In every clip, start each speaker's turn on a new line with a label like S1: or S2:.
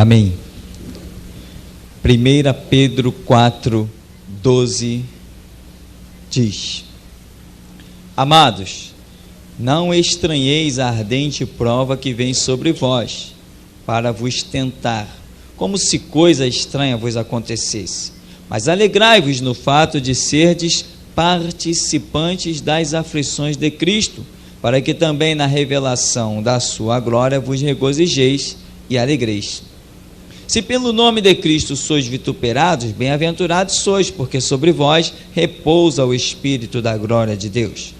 S1: Amém. 1 Pedro 4:12 diz: Amados, não estranheis a ardente prova que vem sobre vós, para vos tentar, como se coisa estranha vos acontecesse. Mas alegrai-vos no fato de serdes participantes das aflições de Cristo, para que também na revelação da sua glória vos regozijeis e alegreis. Se pelo nome de Cristo sois vituperados, bem-aventurados sois, porque sobre vós repousa o Espírito da glória de Deus.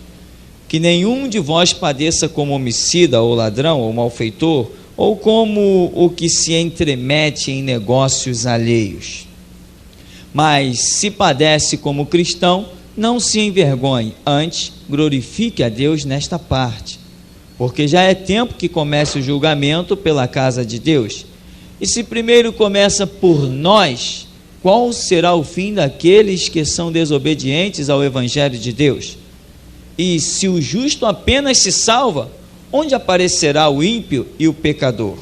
S1: Que nenhum de vós padeça como homicida, ou ladrão, ou malfeitor, ou como o que se entremete em negócios alheios. Mas se padece como cristão, não se envergonhe, antes glorifique a Deus nesta parte, porque já é tempo que comece o julgamento pela casa de Deus. E se primeiro começa por nós, qual será o fim daqueles que são desobedientes ao Evangelho de Deus? E se o justo apenas se salva, onde aparecerá o ímpio e o pecador?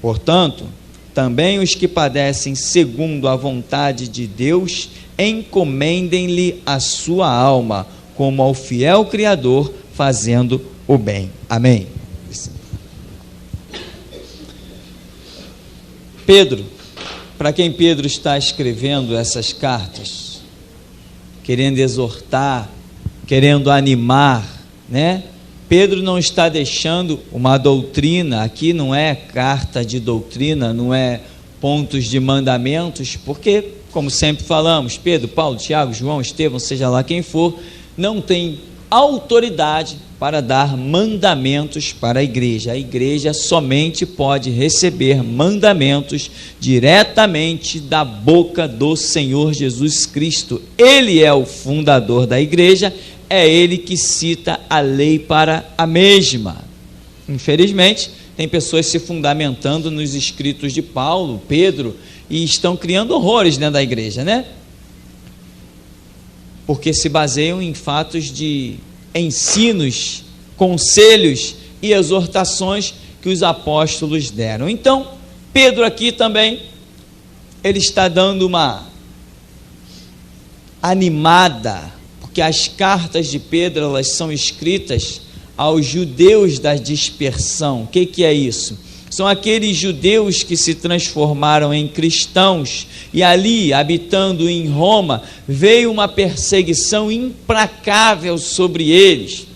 S1: Portanto, também os que padecem segundo a vontade de Deus, encomendem-lhe a sua alma, como ao fiel Criador, fazendo o bem. Amém. Pedro, para quem Pedro está escrevendo essas cartas, querendo exortar, querendo animar, né? Pedro não está deixando uma doutrina, aqui não é carta de doutrina, não é pontos de mandamentos, porque, como sempre falamos, Pedro, Paulo, Tiago, João, Estevão, seja lá quem for, não tem autoridade para dar mandamentos para a igreja somente pode receber mandamentos diretamente da boca do Senhor Jesus Cristo. Ele é o fundador da igreja, é ele que cita a lei para a mesma. Infelizmente, tem pessoas se fundamentando nos escritos de Paulo, Pedro, e estão criando horrores dentro da igreja, né? Porque se baseiam em fatos de ensinos, conselhos e exortações que os apóstolos deram. Então, Pedro aqui também, ele está dando uma animada, porque as cartas de Pedro, elas são escritas aos judeus da dispersão. O que é isso? São aqueles judeus que se transformaram em cristãos, e ali, habitando em Roma, veio uma perseguição implacável sobre eles.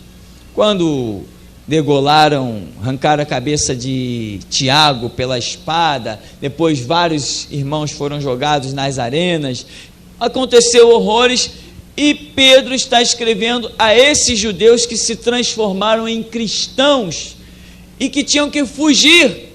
S1: Quando degolaram, arrancaram a cabeça de Tiago pela espada, depois vários irmãos foram jogados nas arenas, aconteceu horrores, e Pedro está escrevendo a esses judeus que se transformaram em cristãos e que tinham que fugir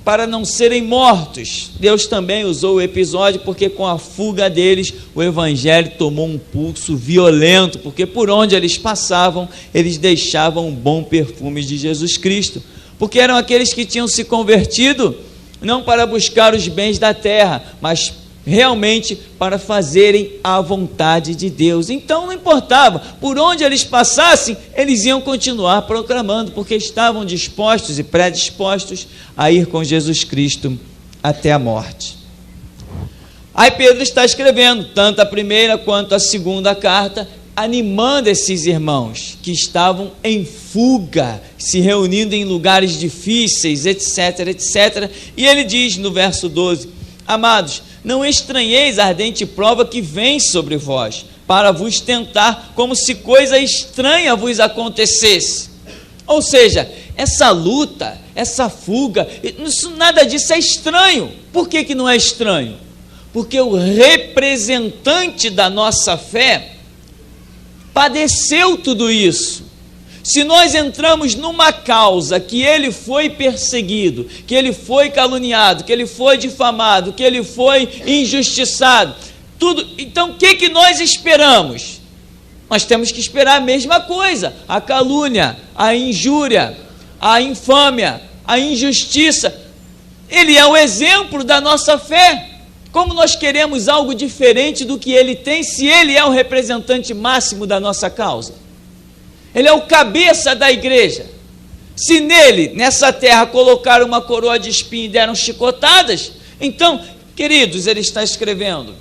S1: para não serem mortos. Deus também usou o episódio porque com a fuga deles o evangelho tomou um pulso violento, porque por onde eles passavam eles deixavam um bom perfume de Jesus Cristo, porque eram aqueles que tinham se convertido não para buscar os bens da terra, mas realmente para fazerem a vontade de Deus. Então não importava, por onde eles passassem, eles iam continuar proclamando, porque estavam dispostos e predispostos a ir com Jesus Cristo até a morte. Aí Pedro está escrevendo tanto a primeira quanto a segunda carta, animando esses irmãos que estavam em fuga, se reunindo em lugares difíceis, etc, etc. E ele diz no verso 12: Amados, não estranheis a ardente prova que vem sobre vós, para vos tentar, como se coisa estranha vos acontecesse. Ou seja, essa luta, essa fuga, nada disso é estranho. Por que não é estranho? Porque o representante da nossa fé padeceu tudo isso. Se nós entramos numa causa que ele foi perseguido, que ele foi caluniado, que ele foi difamado, que ele foi injustiçado, tudo, então o que nós esperamos? Nós temos que esperar a mesma coisa: a calúnia, a injúria, a infâmia, a injustiça. Ele é o exemplo da nossa fé. Como nós queremos algo diferente do que ele tem, se ele é o representante máximo da nossa causa? Ele é o cabeça da igreja. Se nele, nessa terra, colocaram uma coroa de espinho e deram chicotadas, então, queridos, ele está escrevendo: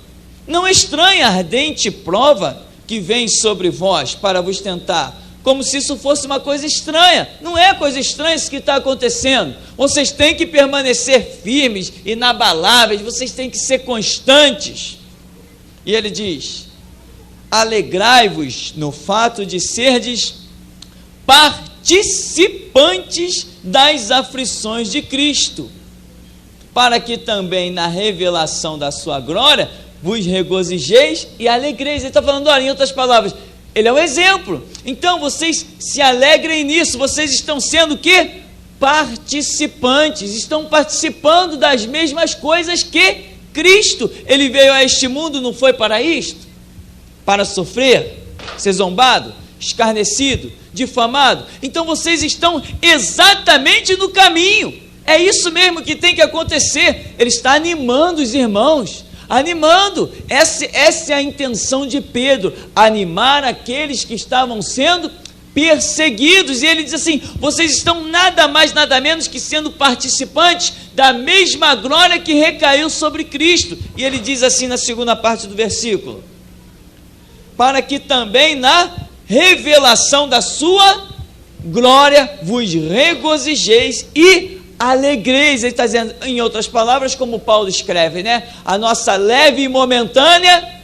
S1: não estranhe a ardente prova que vem sobre vós para vos tentar, como se isso fosse uma coisa estranha. Não é coisa estranha isso que está acontecendo. Vocês têm que permanecer firmes, inabaláveis, vocês têm que ser constantes. E ele diz: alegrai-vos no fato de serdes participantes das aflições de Cristo, para que também na revelação da sua glória vos regozijeis e alegreis. Ele está falando, olha, em outras palavras, ele é um exemplo. Então vocês se alegrem nisso. Vocês estão sendo o quê? Participantes. Estão participando das mesmas coisas que Cristo. Ele veio a este mundo, não foi para isto? Para sofrer, ser zombado, escarnecido, difamado. Então vocês estão exatamente no caminho. É isso mesmo que tem que acontecer. Ele está animando os irmãos, animando. Essa é a intenção de Pedro, animar aqueles que estavam sendo perseguidos. E ele diz assim: vocês estão nada mais, nada menos que sendo participantes da mesma glória que recaiu sobre Cristo. E ele diz assim na segunda parte do versículo: para que também na revelação da sua glória vos regozijeis e alegreis. Ele está dizendo, em outras palavras, como Paulo escreve, né? A nossa leve e momentânea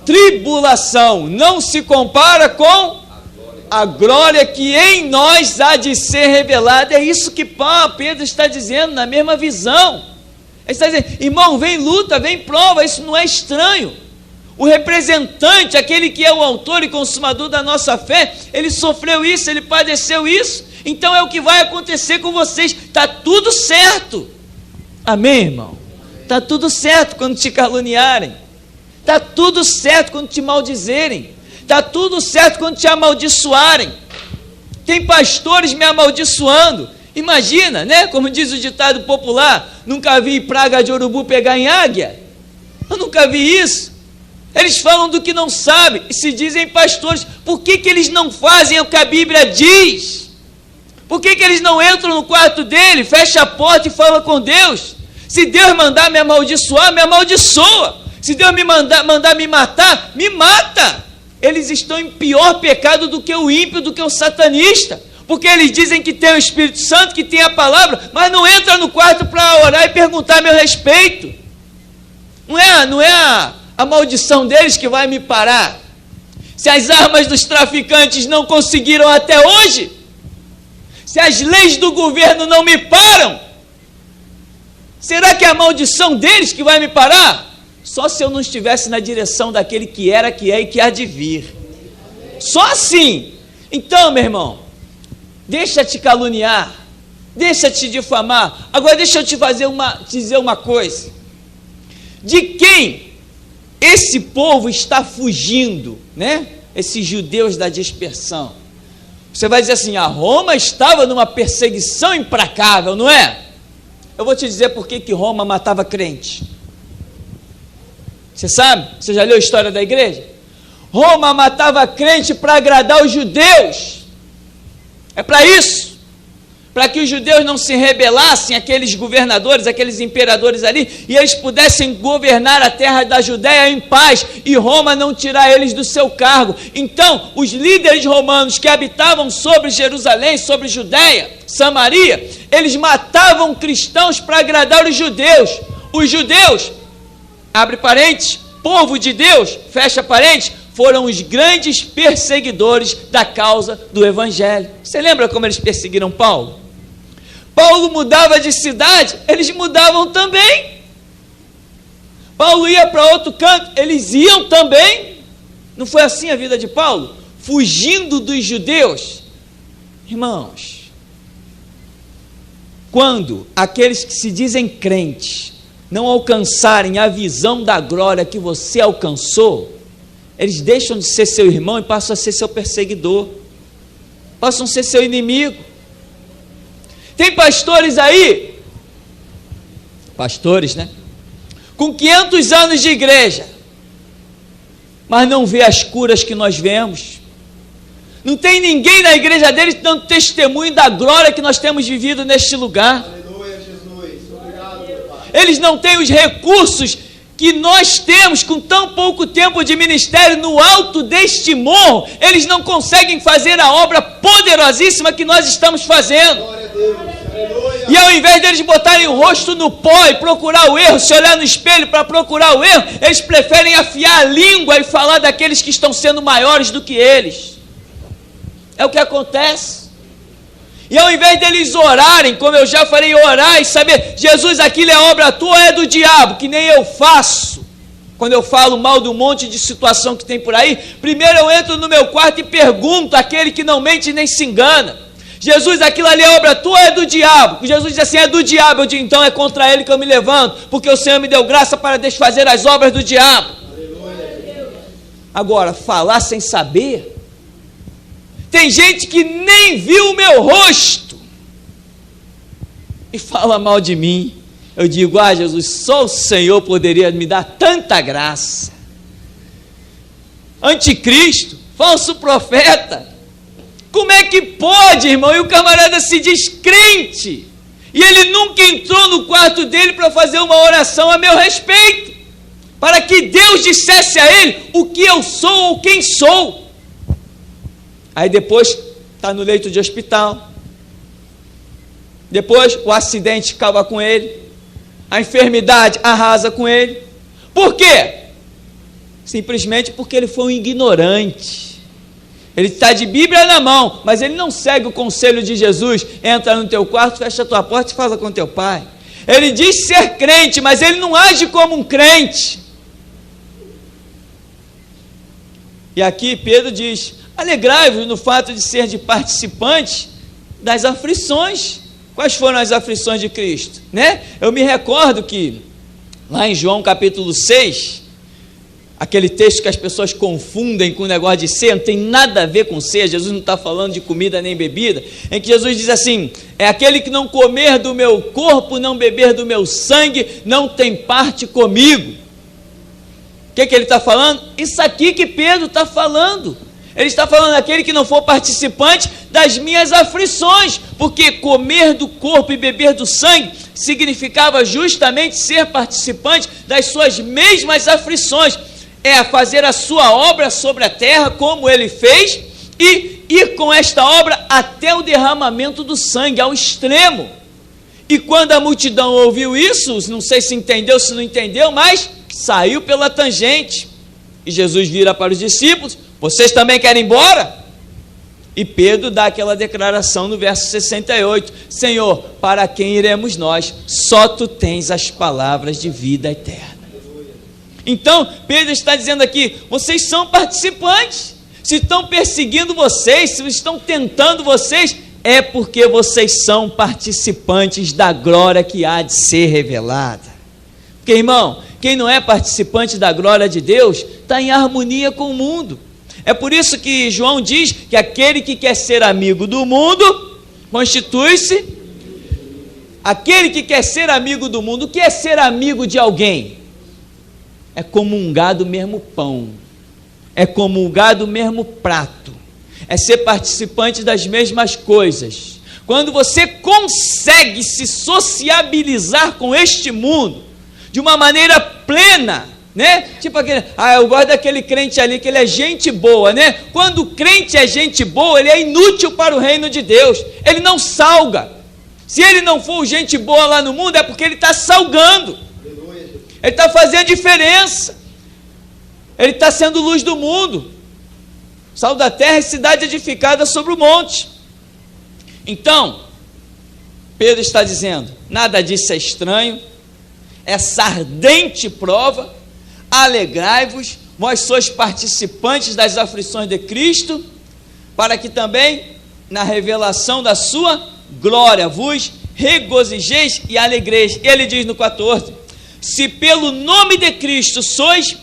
S1: tribulação não se compara com a glória que em nós há de ser revelada. É isso que Pedro está dizendo, na mesma visão. Ele está dizendo, irmão, vem luta, vem prova, isso não é estranho. O representante, aquele que é o autor e consumador da nossa fé, ele sofreu isso, ele padeceu isso. Então é o que vai acontecer com vocês. Está tudo certo. Amém, irmão? Está tudo certo quando te caluniarem. Está tudo certo quando te maldizerem. Está tudo certo quando te amaldiçoarem. Tem pastores me amaldiçoando. Imagina, né? Como diz o ditado popular: nunca vi praga de urubu pegar em águia. Eu nunca vi isso. Eles falam do que não sabem e se dizem pastores. Por que eles não fazem o que a Bíblia diz? Por que eles não entram no quarto dele, fecha a porta e fala com Deus? Se Deus mandar me amaldiçoar, me amaldiçoa. Se Deus me mandar me matar, me mata. Eles estão em pior pecado do que o ímpio, do que o satanista. Porque eles dizem que tem o Espírito Santo, que tem a palavra, mas não entra no quarto para orar e perguntar a meu respeito. Não é a maldição deles que vai me parar. Se as armas dos traficantes não conseguiram até hoje, se as leis do governo não me param, será que é a maldição deles que vai me parar? Só se eu não estivesse na direção daquele que era, que é e que há de vir. Só assim. Então, meu irmão, deixa te caluniar, deixa te difamar. Agora deixa eu te dizer uma coisa. De quem esse povo está fugindo, né? Esses judeus da dispersão. Você vai dizer assim: a Roma estava numa perseguição implacável, não é? Eu vou te dizer por que Roma matava crente. Você sabe? Você já leu a história da igreja? Roma matava crente para agradar os judeus. É para isso. Para que os judeus não se rebelassem, aqueles governadores, aqueles imperadores ali, e eles pudessem governar a terra da Judéia em paz, e Roma não tirar eles do seu cargo. Então, os líderes romanos que habitavam sobre Jerusalém, sobre Judéia, Samaria, eles matavam cristãos para agradar os judeus. Os judeus, abre parênteses, povo de Deus, fecha parênteses, foram os grandes perseguidores da causa do Evangelho. Você lembra como eles perseguiram Paulo? Paulo mudava de cidade, eles mudavam também. Paulo ia para outro canto, eles iam também. Não foi assim a vida de Paulo? Fugindo dos judeus. Irmãos, quando aqueles que se dizem crentes não alcançarem a visão da glória que você alcançou, eles deixam de ser seu irmão e passam a ser seu perseguidor, passam a ser seu inimigo. Tem pastores aí, pastores, né? Com 500 anos de igreja, mas não vê as curas que nós vemos, Não tem ninguém na igreja deles dando testemunho da glória que nós temos vivido neste lugar.
S2: Aleluia, Jesus. Obrigado, meu Pai.
S1: Eles não têm os recursos que nós temos com tão pouco tempo de ministério no alto deste morro. Eles não conseguem fazer a obra poderosíssima que nós estamos fazendo.
S2: Glória a Deus. Aleluia.
S1: E ao invés deles botarem o rosto no pó e procurar o erro, se olhar no espelho para procurar o erro, eles preferem afiar a língua e falar daqueles que estão sendo maiores do que eles. É o que acontece. E ao invés deles orarem, como eu já falei, orar e saber, Jesus, aquilo é obra tua ou é do diabo, que nem eu faço. Quando eu falo mal de um monte de situação que tem por aí, primeiro eu entro no meu quarto e pergunto àquele que não mente nem se engana: Jesus, aquilo ali é obra tua ou é do diabo? Jesus diz assim, é do diabo. Eu digo, então é contra ele que eu me levanto, porque o Senhor me deu graça para desfazer as obras do diabo.
S2: Aleluia.
S1: Agora, falar sem saber. Tem gente que nem viu o meu rosto e fala mal de mim. Eu digo, Jesus, só o Senhor poderia me dar tanta graça. Anticristo, falso profeta, como é que pode, irmão? E o camarada se diz crente, e ele nunca entrou no quarto dele para fazer uma oração a meu respeito, para que Deus dissesse a ele o que eu sou ou quem sou. Aí depois está no leito de hospital, depois o acidente acaba com ele, a enfermidade arrasa com ele. Por quê? Simplesmente porque ele foi um ignorante. Ele está de Bíblia na mão, mas ele não segue o conselho de Jesus. Entra no teu quarto, fecha a tua porta e fala com teu pai. Ele diz ser crente, mas ele não age como um crente. E aqui Pedro diz, alegrai-vos no fato de ser de participante das aflições. Quais foram as aflições de Cristo? Né? Eu me recordo que lá em João capítulo 6, aquele texto que as pessoas confundem com o negócio de ceia, não tem nada a ver com ceia, Jesus não está falando de comida nem bebida, em que Jesus diz assim, é aquele que não comer do meu corpo, não beber do meu sangue, não tem parte comigo. O que ele está falando? Isso aqui que Pedro está falando. Ele está falando daquele que não for participante das minhas aflições, porque comer do corpo e beber do sangue significava justamente ser participante das suas mesmas aflições, é fazer a sua obra sobre a terra como ele fez e ir com esta obra até o derramamento do sangue, ao extremo. E quando a multidão ouviu isso, não sei se entendeu, se não entendeu, mas saiu pela tangente. E Jesus vira para os discípulos, vocês também querem ir embora? E Pedro dá aquela declaração no verso 68, Senhor, para quem iremos nós? Só tu tens as palavras de vida eterna. Então, Pedro está dizendo aqui, vocês são participantes. Se estão perseguindo vocês, se estão tentando vocês, é porque vocês são participantes da glória que há de ser revelada. Porque, irmão, quem não é participante da glória de Deus, está em harmonia com o mundo. É por isso que João diz que aquele que quer ser amigo do mundo, constitui-se. Aquele que quer ser amigo do mundo, o que é ser amigo de alguém? É comungar do mesmo pão, é comungar do mesmo prato, é ser participante das mesmas coisas. Quando você consegue se sociabilizar com este mundo de uma maneira plena, né? Tipo aquele, eu gosto daquele crente ali que ele é gente boa, né? Quando o crente é gente boa, ele é inútil para o reino de Deus, ele não salga. Se ele não for gente boa lá no mundo, é porque ele está salgando. Ele está fazendo diferença. Ele está sendo luz do mundo. Sal da terra e cidade edificada sobre o monte. Então, Pedro está dizendo, nada disso é estranho, essa ardente prova, alegrai-vos, vós sois participantes das aflições de Cristo, para que também, na revelação da sua glória, vos regozijeis e alegreis. Ele diz no 14, se pelo nome de Cristo sois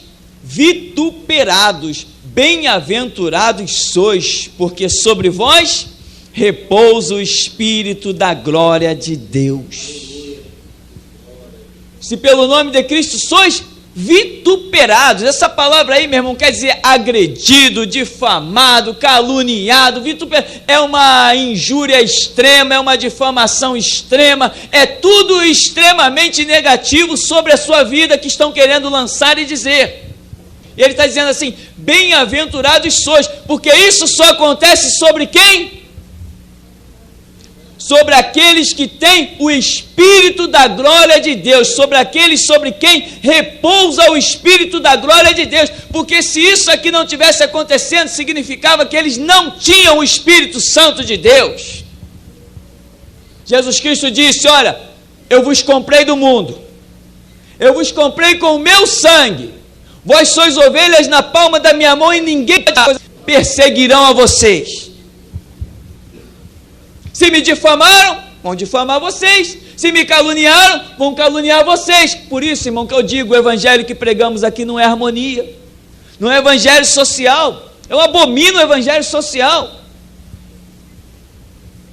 S1: vituperados, bem-aventurados sois, porque sobre vós repousa o Espírito da glória de Deus. Se pelo nome de Cristo sois vituperados. Essa palavra aí, meu irmão, quer dizer agredido, difamado, caluniado. Vituperado é uma injúria extrema, é uma difamação extrema, é tudo extremamente negativo sobre a sua vida que estão querendo lançar e dizer. E ele está dizendo assim: bem-aventurados sois, porque isso só acontece sobre quem? Sobre aqueles que têm o Espírito da glória de Deus, sobre aqueles sobre quem repousa o Espírito da glória de Deus, porque se isso aqui não tivesse acontecendo, significava que eles não tinham o Espírito Santo de Deus. Jesus Cristo disse: olha, eu vos comprei do mundo, eu vos comprei com o meu sangue, vós sois ovelhas na palma da minha mão e ninguém perseguirão a vocês. Se me difamaram, vão difamar vocês. Se me caluniaram, vão caluniar vocês. Por isso, irmão, que eu digo, o evangelho que pregamos aqui não é harmonia, não é evangelho social. Eu abomino o evangelho social.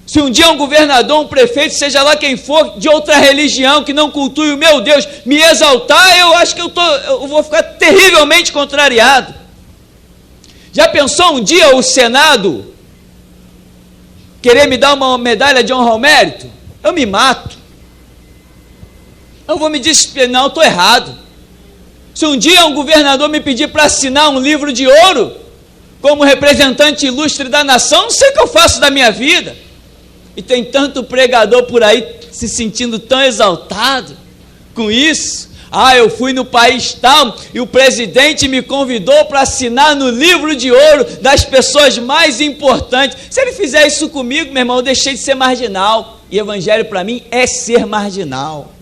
S1: Se um dia um governador, um prefeito, seja lá quem for, de outra religião, que não cultue o meu Deus, me exaltar, eu acho que eu vou ficar terrivelmente contrariado. Já pensou um dia o Senado querer me dar uma medalha de honra ao mérito? Eu me mato. Eu vou me dizer: não, estou errado. Se um dia um governador me pedir para assinar um livro de ouro, como representante ilustre da nação, não sei o que eu faço da minha vida. E tem tanto pregador por aí se sentindo tão exaltado com isso. Ah, eu fui no país tal e o presidente me convidou para assinar no livro de ouro das pessoas mais importantes. Se ele fizer isso comigo, meu irmão, eu deixei de ser marginal. E evangelho para mim é ser marginal.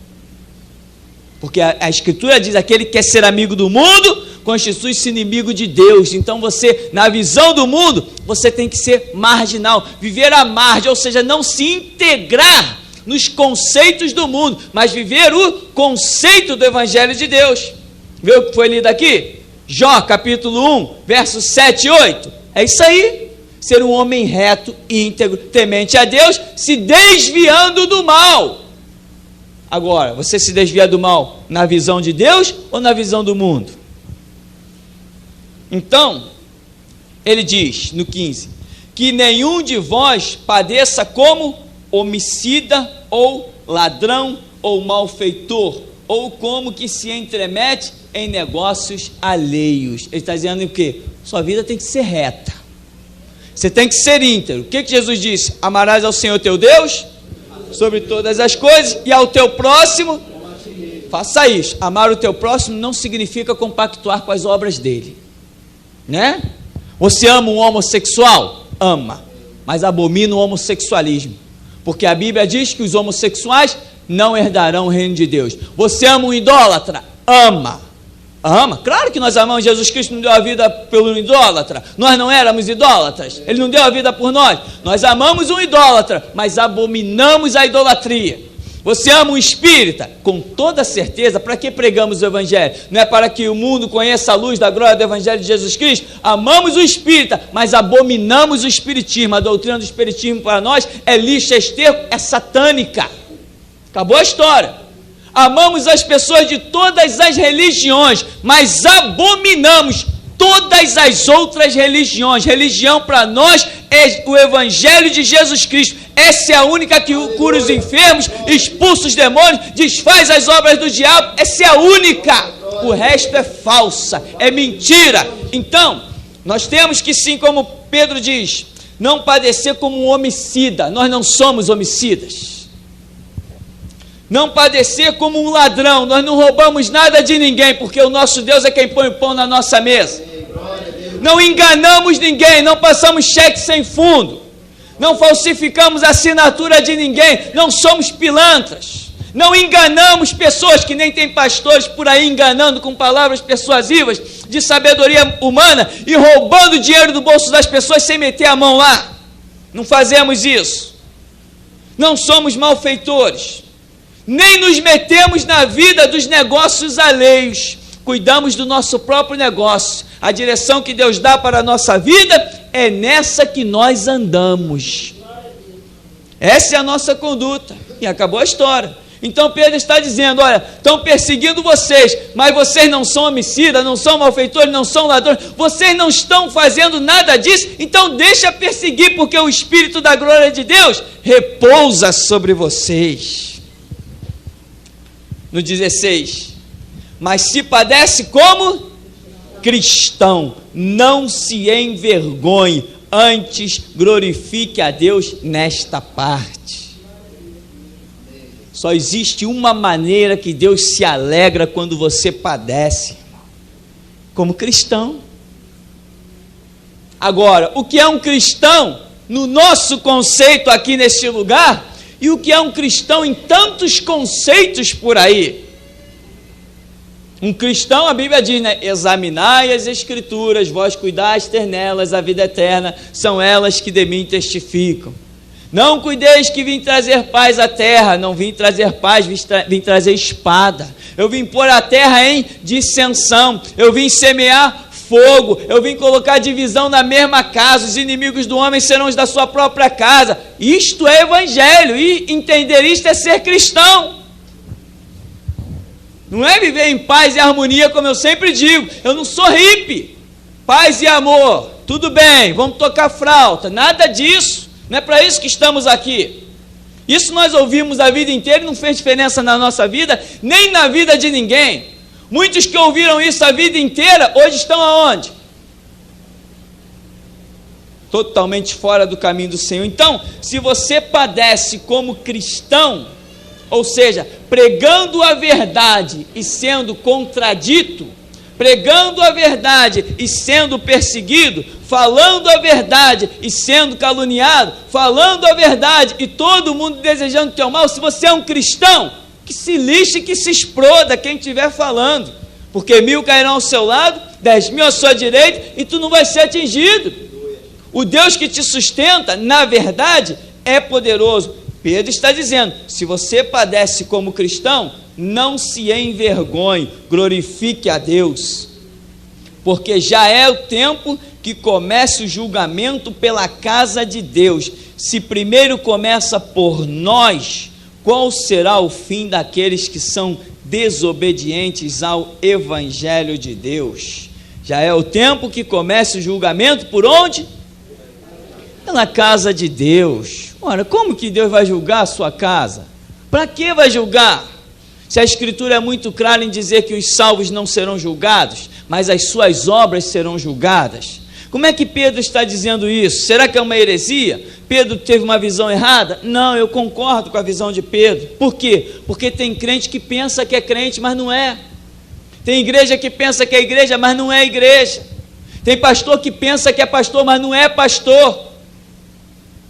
S1: Porque a Escritura diz: aquele que quer ser amigo do mundo, constitui-se inimigo de Deus. Então você, na visão do mundo, você tem que ser marginal, viver à margem, ou seja, não se integrar nos conceitos do mundo, mas viver o conceito do Evangelho de Deus. Viu o que foi lido aqui? Jó, capítulo 1, versos 7 e 8. É isso aí. Ser um homem reto, íntegro, temente a Deus, se desviando do mal. Agora, você se desvia do mal na visão de Deus ou na visão do mundo? Então, ele diz no 15, que nenhum de vós padeça como homicida, ou ladrão, ou malfeitor, ou como que se entremete em negócios alheios. Ele está dizendo o quê? Sua vida tem que ser reta, você tem que ser íntegro. O que Jesus disse? Amarás ao Senhor teu Deus sobre todas as coisas, e ao teu próximo, faça isso. Amar o teu próximo não significa compactuar com as obras dele, né? Você ama um homossexual? Ama, mas abomina o homossexualismo, porque a Bíblia diz que os homossexuais não herdarão o reino de Deus. Você ama um idólatra? Ama. Ama. Claro que nós amamos. Jesus Cristo não deu a vida pelo idólatra. Nós não éramos idólatras. Ele não deu a vida por nós. Nós amamos um idólatra, mas abominamos a idolatria. Você ama um espírita? Com toda certeza. Para que pregamos o Evangelho? Não é para que o mundo conheça a luz da glória do Evangelho de Jesus Cristo? Amamos o espírita, mas abominamos o espiritismo. A doutrina do espiritismo para nós é lixo, é esterco, é satânica. Acabou a história. Amamos as pessoas de todas as religiões, mas abominamos todas as outras religiões. Religião para nós é o Evangelho de Jesus Cristo. Essa é a única que cura os enfermos, expulsa os demônios, desfaz as obras do diabo. Essa é a única. O resto é falsa, é mentira. Então, nós temos que, sim, como Pedro diz, não padecer como um homicida. Nós não somos homicidas. Não padecer como um ladrão. Nós não roubamos nada de ninguém, porque o nosso Deus é quem põe o pão na nossa mesa. Não enganamos ninguém, não passamos cheque sem fundo, não falsificamos a assinatura de ninguém, não somos pilantras, não enganamos pessoas, que nem tem pastores por aí enganando com palavras persuasivas de sabedoria humana e roubando dinheiro do bolso das pessoas sem meter a mão lá. Não fazemos isso. Não somos malfeitores, nem nos metemos na vida dos negócios alheios. Cuidamos do nosso próprio negócio. A direção que Deus dá para a nossa vida é nessa que nós andamos. Essa é a nossa conduta. E acabou a história. Então Pedro está dizendo, olha, estão perseguindo vocês, mas vocês não são homicidas, não são malfeitores, não são ladrões, vocês não estão fazendo nada disso, então deixa perseguir, porque o Espírito da glória de Deus repousa sobre vocês. No 16, mas se padece como cristão, não se envergonhe, antes glorifique a Deus nesta parte. Só existe uma maneira que Deus se alegra quando você padece, como cristão. Agora, o que é um cristão no nosso conceito aqui neste lugar, e o que é um cristão em tantos conceitos por aí? Um cristão, a Bíblia diz, né? Examinai as Escrituras, vós cuidais ter nelas a vida eterna, são elas que de mim testificam. Não cuideis que vim trazer paz à terra, não vim trazer paz, vim trazer espada. Eu vim pôr a terra em dissensão, eu vim semear fogo, eu vim colocar divisão na mesma casa, os inimigos do homem serão os da sua própria casa. Isto é evangelho, e entender isto é ser cristão. Não é viver em paz e harmonia, como eu sempre digo, eu não sou hippie. Paz e amor, tudo bem, vamos tocar flauta, nada disso. Não é para isso que estamos aqui. Isso nós ouvimos a vida inteira e não fez diferença na nossa vida, nem na vida de ninguém. Muitos que ouviram isso a vida inteira, hoje estão aonde? Totalmente fora do caminho do Senhor. Então, se você padece como cristão, ou seja, pregando a verdade e sendo contradito, pregando a verdade e sendo perseguido, falando a verdade e sendo caluniado, falando a verdade e todo mundo desejando o teu mal, se você é um cristão, que se lixe, que se exploda quem estiver falando, porque 1000 cairão ao seu lado, 10.000 à sua direita, e tu não vai ser atingido. O Deus que te sustenta, na verdade, é poderoso. Pedro está dizendo, se você padece como cristão, não se envergonhe, glorifique a Deus, porque já é o tempo que comece o julgamento pela casa de Deus. Se primeiro começa por nós, qual será o fim daqueles que são desobedientes ao Evangelho de Deus? Já é o tempo que comece o julgamento por onde? Pela casa de Deus. Ora, como que Deus vai julgar a sua casa? Para que vai julgar? Se a Escritura é muito clara em dizer que os salvos não serão julgados, mas as suas obras serão julgadas. Como é que Pedro está dizendo isso? Será que é uma heresia? Pedro teve uma visão errada? Não, eu concordo com a visão de Pedro. Por quê? Porque tem crente que pensa que é crente, mas não é. Tem igreja que pensa que é igreja, mas não é igreja. Tem pastor que pensa que é pastor, mas não é pastor.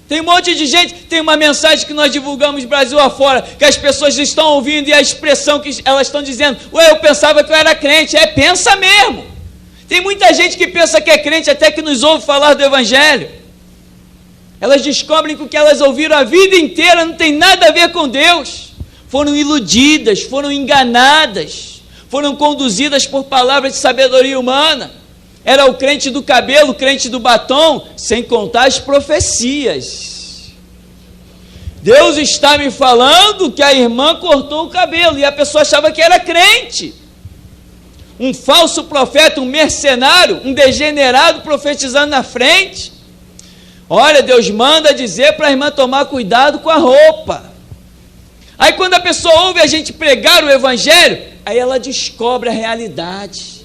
S1: Tem um monte de gente, tem uma mensagem que nós divulgamos Brasil afora, que as pessoas estão ouvindo e a expressão que elas estão dizendo, ué, eu pensava que eu era crente. Pensa mesmo. Tem muita gente que pensa que é crente, até que nos ouve falar do Evangelho. Elas descobrem que o que elas ouviram a vida inteira não tem nada a ver com Deus. Foram iludidas, foram enganadas, foram conduzidas por palavras de sabedoria humana. Era o crente do cabelo, o crente do batom, sem contar as profecias. Deus está me falando que a irmã cortou o cabelo, e a pessoa achava que era crente. Um falso profeta, um mercenário, um degenerado profetizando na frente. Olha, Deus manda dizer para a irmã tomar cuidado com a roupa. Aí quando a pessoa ouve a gente pregar o Evangelho, aí ela descobre a realidade.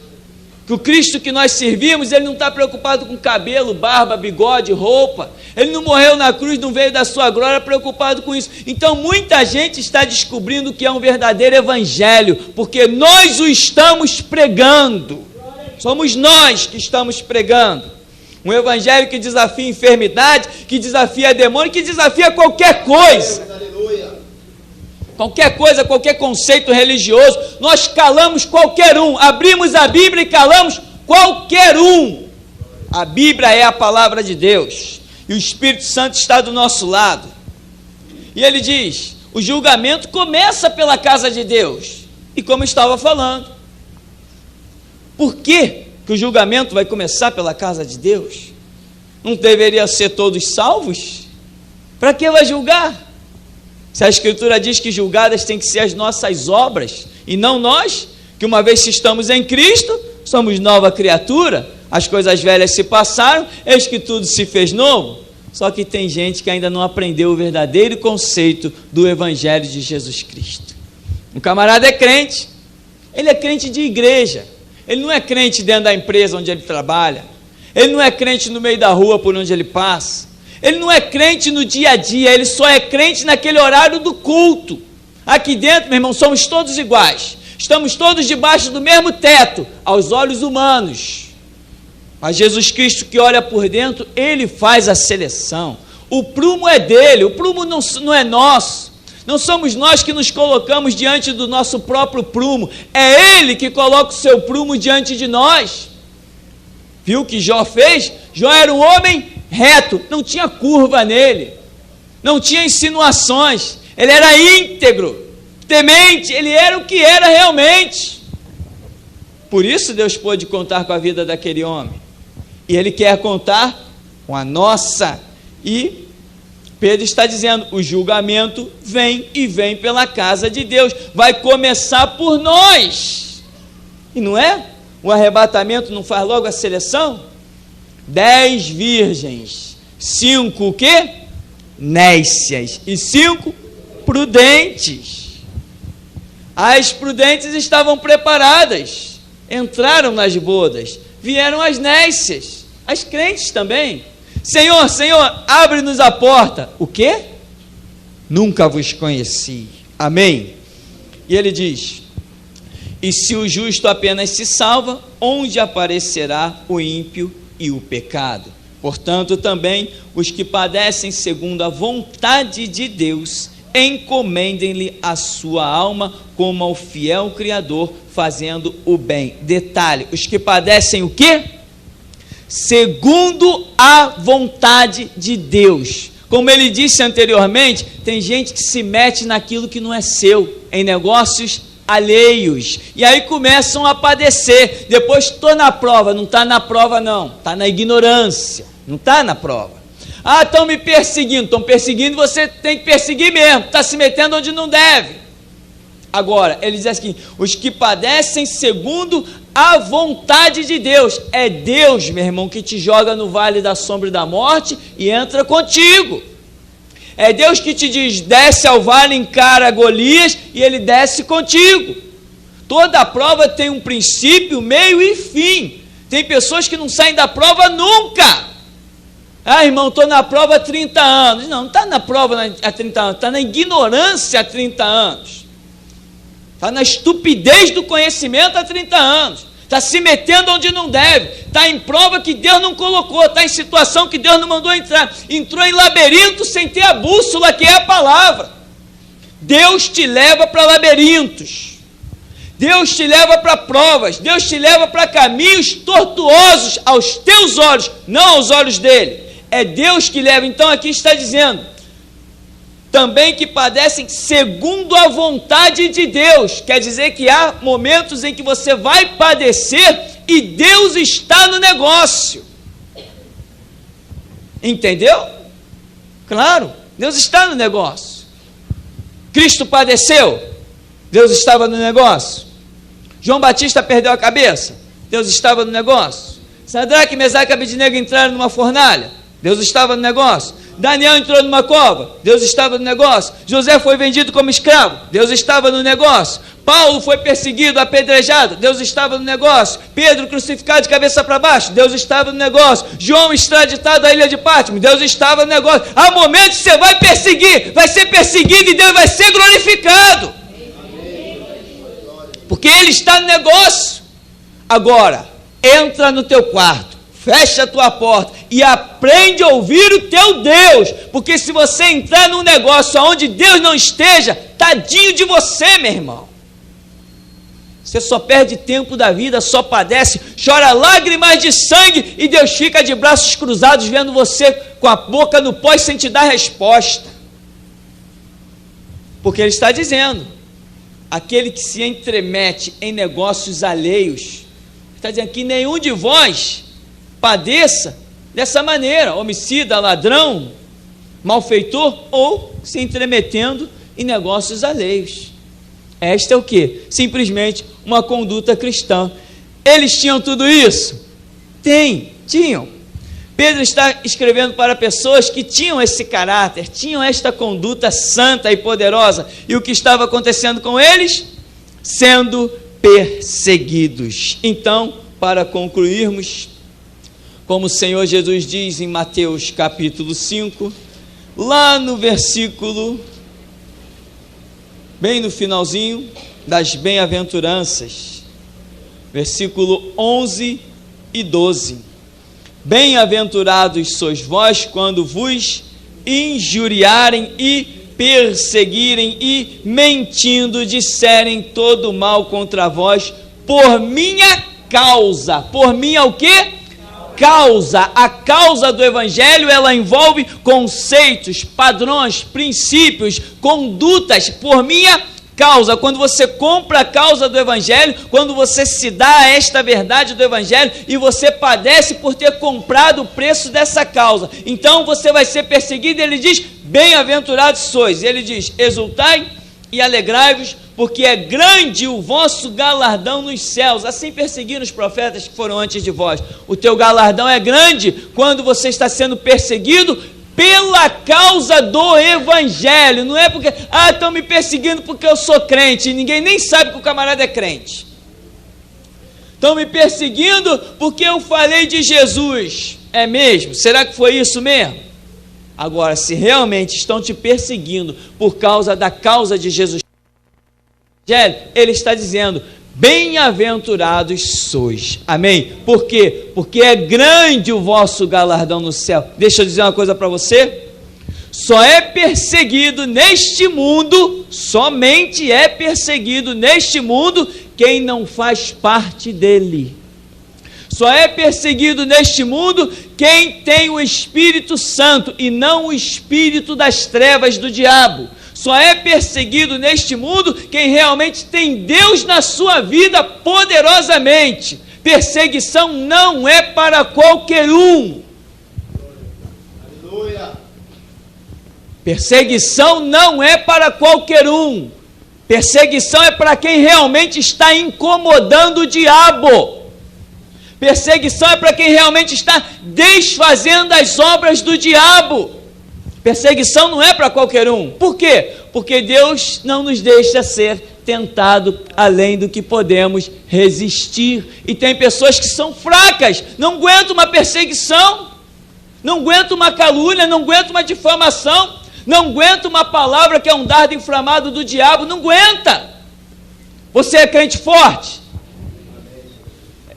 S1: Que o Cristo que nós servimos, ele não está preocupado com cabelo, barba, bigode, roupa. Ele não morreu na cruz, não veio da sua glória preocupado com isso. Então muita gente está descobrindo que é um verdadeiro evangelho, porque nós o estamos pregando. Somos nós que estamos pregando. Um evangelho que desafia a enfermidade, que desafia demônio, que desafia qualquer coisa. Qualquer coisa, qualquer conceito religioso, nós calamos qualquer um, abrimos a Bíblia e calamos qualquer um. A Bíblia é a palavra de Deus, e o Espírito Santo está do nosso lado. E ele diz, o julgamento começa pela casa de Deus, e como eu estava falando, por que o julgamento vai começar pela casa de Deus? Não deveria ser todos salvos? Para que vai julgar? Se a Escritura diz que julgadas têm que ser as nossas obras, e não nós, que uma vez que estamos em Cristo, somos nova criatura, as coisas velhas se passaram, eis que tudo se fez novo. Só que tem gente que ainda não aprendeu o verdadeiro conceito do Evangelho de Jesus Cristo. Um camarada é crente, ele é crente de igreja, ele não é crente dentro da empresa onde ele trabalha, ele não é crente no meio da rua por onde ele passa, ele não é crente no dia a dia, ele só é crente naquele horário do culto. Aqui dentro, meu irmão, somos todos iguais, estamos todos debaixo do mesmo teto, aos olhos humanos. Mas Jesus Cristo, que olha por dentro, ele faz a seleção. O prumo é dele, o prumo não é nosso. Não somos nós que nos colocamos diante do nosso próprio prumo, é ele que coloca o seu prumo diante de nós. Viu o que Jó fez? Jó era um homem reto, não tinha curva nele, não tinha insinuações, ele era íntegro, temente, ele era o que era realmente. Por isso Deus pôde contar com a vida daquele homem. E ele quer contar com a nossa. E Pedro está dizendo, o julgamento vem e vem pela casa de Deus, vai começar por nós. E não é? O arrebatamento não faz logo a seleção? 10 virgens, 5 o quê? Nécias, e 5 prudentes. As prudentes estavam preparadas, entraram nas bodas, vieram as nécias, as crentes também. Senhor, Senhor, abre-nos a porta. O quê? Nunca vos conheci. Amém? E ele diz, e se o justo apenas se salva, onde aparecerá o ímpio e o pecado? Portanto, também os que padecem segundo a vontade de Deus, encomendem-lhe a sua alma como ao fiel Criador, fazendo o bem. Detalhe, os que padecem o quê? Segundo a vontade de Deus. Como ele disse anteriormente, tem gente que se mete naquilo que não é seu, em negócios alheios, e aí começam a padecer. Depois estou na prova, não está na prova não, está na ignorância, não está na prova. Ah, estão me perseguindo, você tem que perseguir mesmo, está se metendo onde não deve. Agora, ele diz assim, os que padecem segundo a vontade de Deus, é Deus, meu irmão, que te joga no vale da sombra e da morte e entra contigo. É Deus que te diz, desce ao vale, encara Golias, e ele desce contigo. Toda a prova tem um princípio, meio e fim. Tem pessoas que não saem da prova nunca. Ah, irmão, estou na prova há 30 anos. Não está na prova há 30 anos, está na ignorância há 30 anos. Está na estupidez do conhecimento há 30 anos. Está se metendo onde não deve. Está em prova que Deus não colocou. Está em situação que Deus não mandou entrar. Entrou em labirinto sem ter a bússola, que é a palavra. Deus te leva para labirintos. Deus te leva para provas. Deus te leva para caminhos tortuosos aos teus olhos, não aos olhos dele. É Deus que leva. Então aqui está dizendo, também que padecem segundo a vontade de Deus. Quer dizer que há momentos em que você vai padecer e Deus está no negócio. Entendeu? Claro, Deus está no negócio. Cristo padeceu, Deus estava no negócio. João Batista perdeu a cabeça, Deus estava no negócio. Sadraque, Mesaque e Abednego entraram numa fornalha, Deus estava no negócio. Daniel entrou numa cova, Deus estava no negócio. José foi vendido como escravo, Deus estava no negócio. Paulo foi perseguido, apedrejado, Deus estava no negócio. Pedro crucificado de cabeça para baixo, Deus estava no negócio. João extraditado à ilha de Pátmos, Deus estava no negócio. Há momentos que você vai perseguir, vai ser perseguido e Deus vai ser glorificado, porque Ele está no negócio. Agora, entra no teu quarto, fecha a tua porta e aprende a ouvir o teu Deus, porque se você entrar num negócio onde Deus não esteja, tadinho de você, meu irmão. Você só perde tempo da vida, só padece, chora lágrimas de sangue e Deus fica de braços cruzados vendo você com a boca no pó sem te dar resposta. Porque Ele está dizendo, aquele que se entremete em negócios alheios, está dizendo que nenhum de vós padeça dessa maneira, homicida, ladrão, malfeitor, ou se entremetendo e negócios alheios. Esta é o quê? Simplesmente uma conduta cristã. Eles tinham tudo isso? Tinham. Pedro está escrevendo para pessoas que tinham esse caráter, tinham esta conduta santa e poderosa. E o que estava acontecendo com eles? Sendo perseguidos. Então, para concluirmos, como o Senhor Jesus diz em Mateus capítulo 5, lá no versículo, bem no finalzinho das bem-aventuranças, versículo 11 e 12. Bem-aventurados sois vós quando vos injuriarem e perseguirem e mentindo disserem todo mal contra vós por minha causa. Por minha o quê? Causa. A causa do evangelho, ela envolve conceitos, padrões, princípios, condutas. Por minha causa. Quando você compra a causa do evangelho, quando você se dá a esta verdade do evangelho e você padece por ter comprado o preço dessa causa, então você vai ser perseguido. Ele diz: bem-aventurados sois. Ele diz: exultai e alegrai-vos, porque é grande o vosso galardão nos céus. Assim perseguiram os profetas que foram antes de vós. O teu galardão é grande quando você está sendo perseguido pela causa do evangelho. Não é porque, estão me perseguindo porque eu sou crente, e ninguém nem sabe que o camarada é crente. Estão me perseguindo porque eu falei de Jesus. É mesmo? Será que foi isso mesmo? Agora, se realmente estão te perseguindo por causa da causa de Jesus, ele está dizendo: bem-aventurados sois. Amém? Por quê? Porque é grande o vosso galardão no céu. Deixa eu dizer uma coisa para você: só é perseguido neste mundo, somente é perseguido neste mundo quem não faz parte dele. Só é perseguido neste mundo quem tem o Espírito Santo e não o espírito das trevas do diabo. Só é perseguido neste mundo quem realmente tem Deus na sua vida poderosamente. Perseguição não é para qualquer um.
S2: Aleluia.
S1: Perseguição não é para qualquer um. Perseguição é para quem realmente está incomodando o diabo. Perseguição é para quem realmente está desfazendo as obras do diabo. Perseguição não é para qualquer um. Por quê? Porque Deus não nos deixa ser tentado além do que podemos resistir. E tem pessoas que são fracas, não aguentam uma perseguição, não aguentam uma calúnia, não aguentam uma difamação, não aguentam uma palavra que é um dardo inflamado do diabo, não aguenta. Você é crente forte?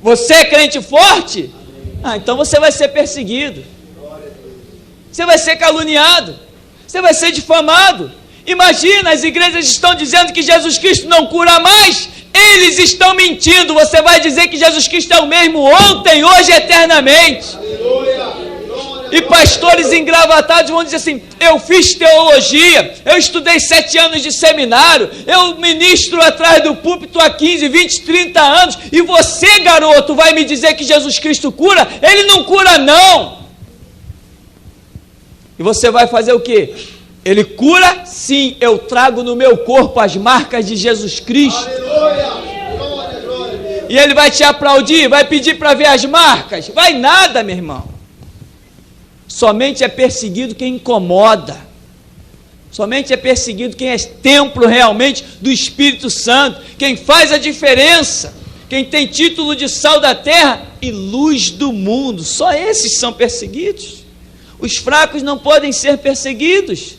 S1: Você é crente forte? Então você vai ser perseguido. Você vai ser caluniado, você vai ser difamado. Imagina, as igrejas estão dizendo que Jesus Cristo não cura mais, eles estão mentindo. Você vai dizer que Jesus Cristo é o mesmo ontem, hoje e eternamente. E pastores engravatados vão dizer assim: eu fiz teologia, eu estudei 7 anos de seminário, eu ministro atrás do púlpito há 15, 20, 30 anos, e você, garoto, vai me dizer que Jesus Cristo cura? Ele não cura não. E você vai fazer o quê? Ele cura? Sim, eu trago no meu corpo as marcas de Jesus Cristo.
S2: Aleluia. Glória, glória.
S1: E ele vai te aplaudir, vai pedir para ver as marcas? Vai nada, meu irmão. Somente é perseguido quem incomoda. Somente é perseguido quem é templo realmente do Espírito Santo, quem faz a diferença, quem tem título de sal da terra e luz do mundo. Só esses são perseguidos. Os fracos não podem ser perseguidos,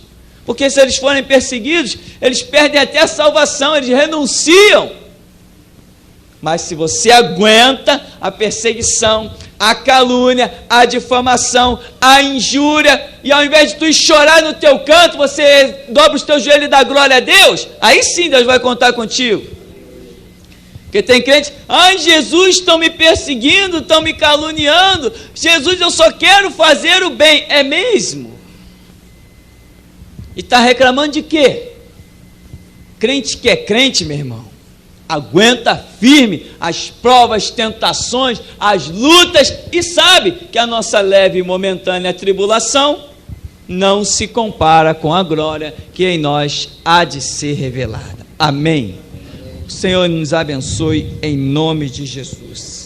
S1: porque se eles forem perseguidos, eles perdem até a salvação, eles renunciam. Mas se você aguenta a perseguição, a calúnia, a difamação, a injúria, e ao invés de tu chorar no teu canto, você dobra os teus joelhos e dá glória a Deus, aí sim Deus vai contar contigo. Porque tem crente: Jesus, estão me perseguindo, estão me caluniando. Jesus, eu só quero fazer o bem. É mesmo? E está reclamando de quê? Crente que é crente, meu irmão, aguenta firme as provas, tentações, as lutas, e sabe que a nossa leve e momentânea tribulação não se compara com a glória que em nós há de ser revelada. Amém. O Senhor nos abençoe em nome de Jesus.